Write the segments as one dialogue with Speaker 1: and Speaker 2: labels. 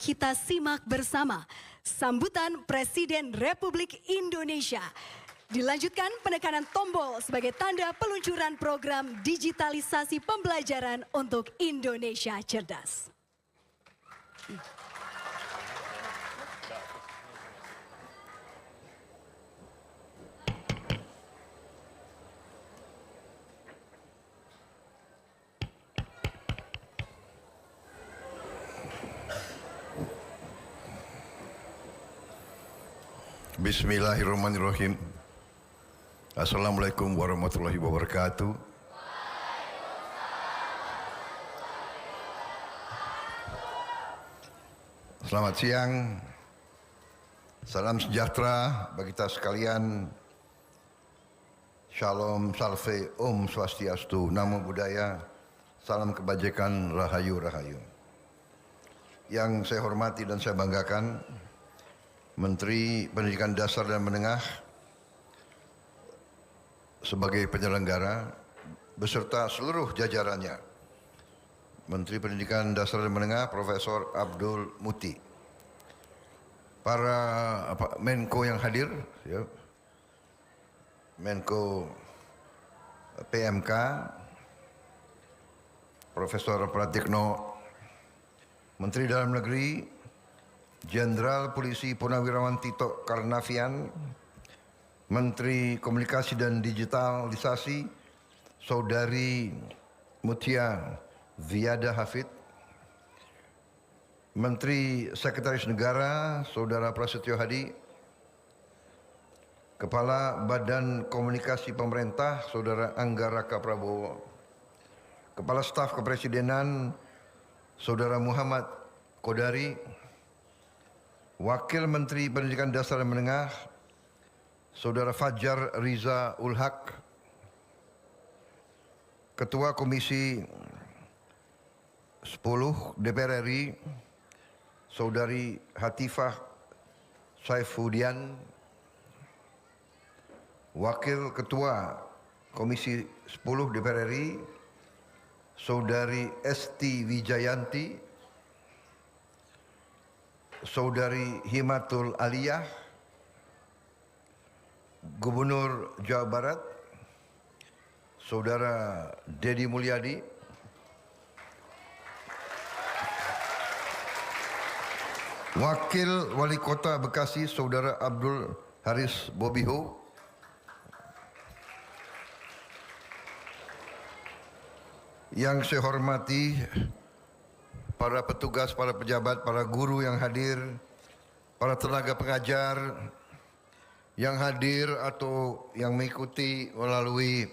Speaker 1: Kita simak bersama sambutan Presiden Republik Indonesia. Dilanjutkan penekanan tombol sebagai tanda peluncuran program digitalisasi pembelajaran untuk Indonesia cerdas.
Speaker 2: Bismillahirrahmanirrahim. Assalamualaikum warahmatullahi wabarakatuh. Selamat siang. Salam sejahtera bagi kita sekalian. Shalom, salve, om swastiastu, namo buddhaya, salam kebajikan, rahayu rahayu. Yang saya hormati dan saya banggakan, Menteri Pendidikan Dasar dan Menengah sebagai penyelenggara beserta seluruh jajarannya. Menteri Pendidikan Dasar dan Menengah Profesor Abdul Muti. Para Menko yang hadir, ya. Menko PMK Profesor Pratikno, Menteri Dalam Negeri Jenderal Polisi Purnawirawan Tito Karnavian, Menteri Komunikasi dan Digitalisasi Saudari Mutia Viada Hafid, Menteri Sekretaris Negara Saudara Prasetyo Hadi, Kepala Badan Komunikasi Pemerintah Saudara Angga Raka Prabowo, Kepala Staf Kepresidenan Saudara Muhammad Kodari, Wakil Menteri Pendidikan Dasar dan Menengah Saudara Fajar Riza Ulhaq, Ketua Komisi 10 DPR RI Saudari Hatifah Saifudian, Wakil Ketua Komisi 10 DPR RI Saudari Esti Wijayanti, Saudari Himatul Aliyah, Gubernur Jawa Barat Saudara Dedi Mulyadi, Wakil Wali Kota Bekasi Saudara Abdul Haris Bobiho, yang saya hormati para petugas, para pejabat, para guru yang hadir, para tenaga pengajar yang hadir atau yang mengikuti melalui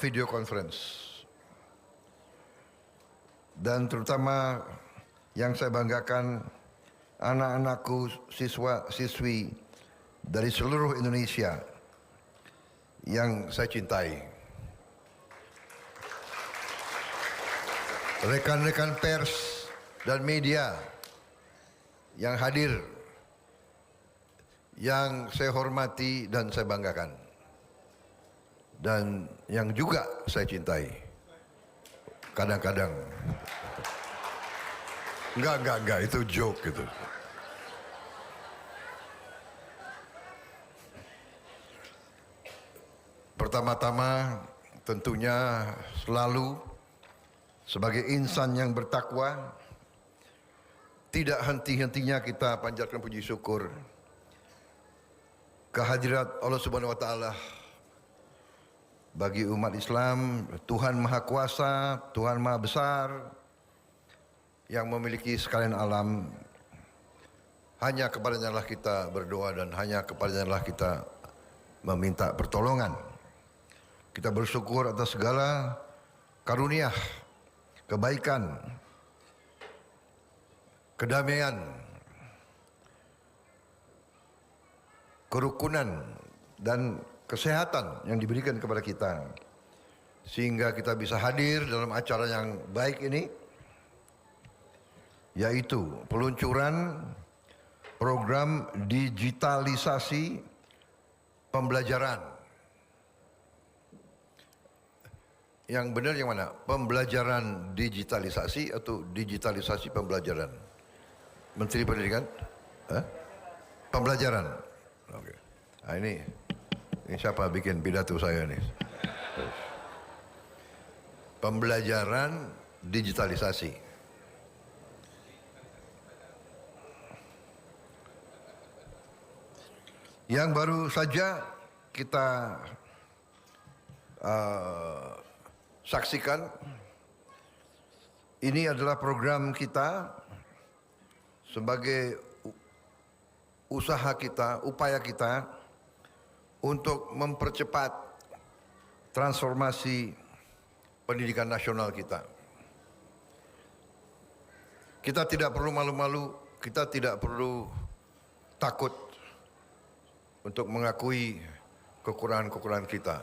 Speaker 2: video conference. Dan terutama yang saya banggakan, anak-anakku, siswa-siswi dari seluruh Indonesia yang saya cintai. Rekan-rekan pers dan media yang hadir, yang saya hormati dan saya banggakan, dan yang juga saya cintai. Kadang-kadang enggak, itu joke gitu. Pertama-tama tentunya selalu sebagai insan yang bertakwa, tidak henti-hentinya kita panjatkan puji syukur kehadirat Allah Subhanahu wa taala bagi umat Islam, Tuhan Maha Kuasa, Tuhan Maha Besar yang memiliki sekalian alam. Hanya kepadanya lah kita berdoa dan hanya kepadanya lah kita meminta pertolongan. Kita bersyukur atas segala karunia, kebaikan, kedamaian, kerukunan, dan kesehatan yang diberikan kepada kita, sehingga kita bisa hadir dalam acara yang baik ini, yaitu peluncuran program digitalisasi pembelajaran Yang benar yang mana? Pembelajaran digitalisasi atau digitalisasi pembelajaran? Menteri Pendidikan? Hah? Pembelajaran. Oke. Nah, ini siapa bikin pidato saya nih? Pembelajaran digitalisasi. Yang baru saja kita saksikan, ini adalah program kita sebagai usaha kita, upaya kita untuk mempercepat transformasi pendidikan nasional kita. Kita tidak perlu malu-malu, kita tidak perlu takut untuk mengakui kekurangan-kekurangan kita.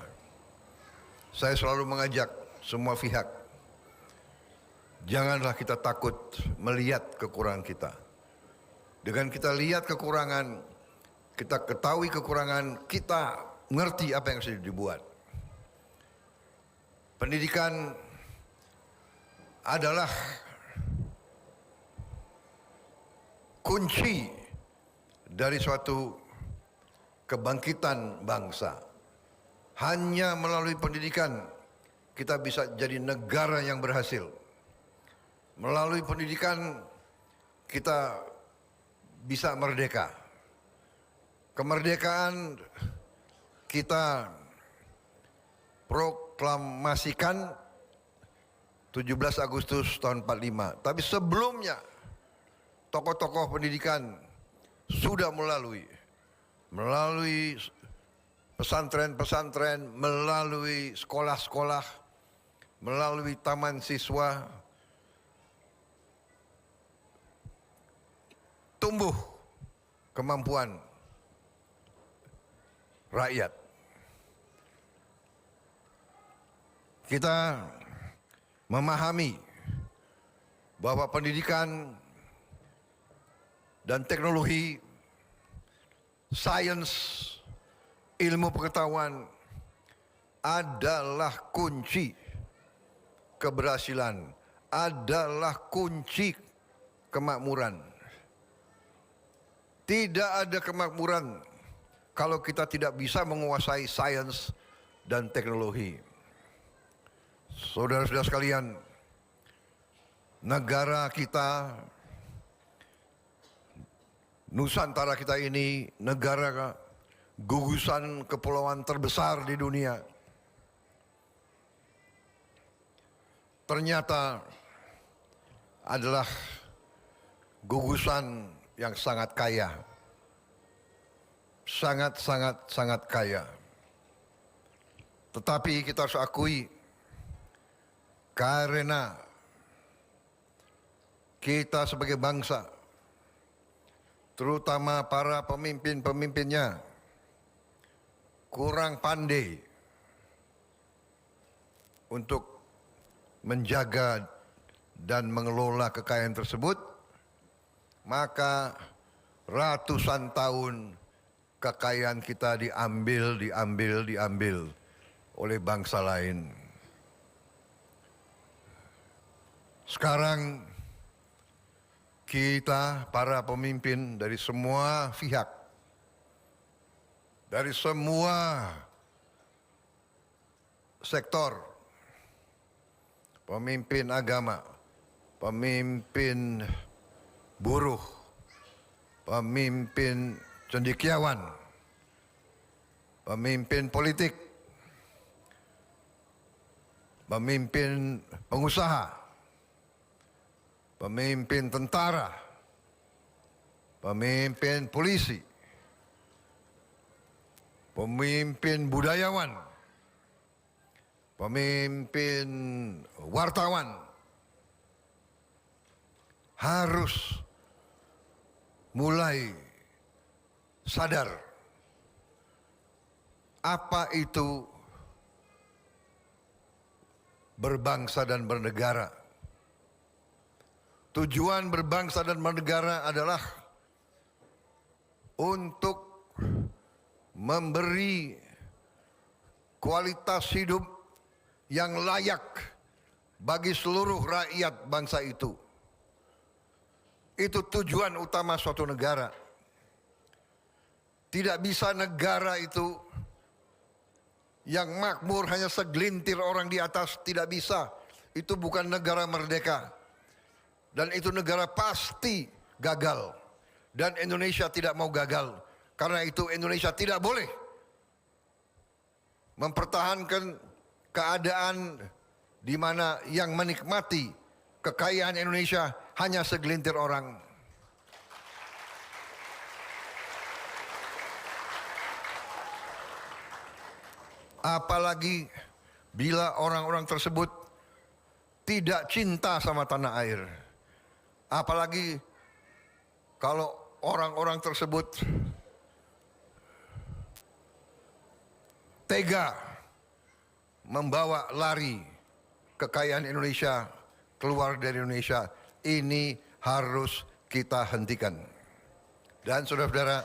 Speaker 2: Saya selalu mengajak semua pihak, janganlah kita takut melihat kekurangan kita. Dengan kita lihat kekurangan, kita ketahui kekurangan, kita ngerti apa yang sudah dibuat. Pendidikan adalah kunci dari suatu kebangkitan bangsa. Hanya melalui pendidikan kita bisa jadi negara yang berhasil. Melalui pendidikan kita bisa merdeka. Kemerdekaan kita proklamasikan 17 Agustus tahun 45. Tapi sebelumnya tokoh-tokoh pendidikan sudah melalui pesantren-pesantren, melalui sekolah-sekolah, melalui taman siswa, tumbuh kemampuan rakyat. Kita memahami bahwa pendidikan dan teknologi, sains, ilmu pengetahuan adalah kunci keberhasilan, adalah kunci kemakmuran. Tidak ada kemakmuran kalau kita tidak bisa menguasai sains dan teknologi. Saudara-saudara sekalian, negara kita, Nusantara kita ini negara gugusan kepulauan terbesar di dunia. Ternyata adalah gugusan yang sangat kaya. Sangat kaya. Tetapi kita harus akui, karena kita sebagai bangsa, terutama para pemimpin-pemimpinnya, kurang pandai untuk menjaga dan mengelola kekayaan tersebut, maka ratusan tahun kekayaan kita diambil oleh bangsa lain. Sekarang kita para pemimpin dari semua pihak, dari semua sektor, pemimpin agama, pemimpin buruh, pemimpin cendekiawan, pemimpin politik, pemimpin pengusaha, pemimpin tentara, pemimpin polisi, pemimpin budayawan, pemimpin wartawan harus mulai sadar apa itu berbangsa dan bernegara. Tujuan berbangsa dan bernegara adalah untuk memberi kualitas hidup yang layak bagi seluruh rakyat bangsa itu. Itu tujuan utama suatu negara. Tidak bisa negara itu yang makmur hanya segelintir orang di atas, tidak bisa. Itu bukan negara merdeka. Dan itu negara pasti gagal. Dan Indonesia tidak mau gagal. Karena itu Indonesia tidak boleh mempertahankan keadaan di mana yang menikmati kekayaan Indonesia hanya segelintir orang. Apalagi bila orang-orang tersebut tidak cinta sama tanah air. Apalagi kalau orang-orang tersebut tega membawa lari kekayaan Indonesia keluar dari Indonesia. Ini harus kita hentikan. Dan saudara-saudara,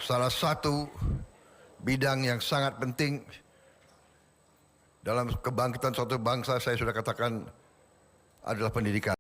Speaker 2: salah satu bidang yang sangat penting dalam kebangkitan suatu bangsa, saya sudah katakan, adalah pendidikan.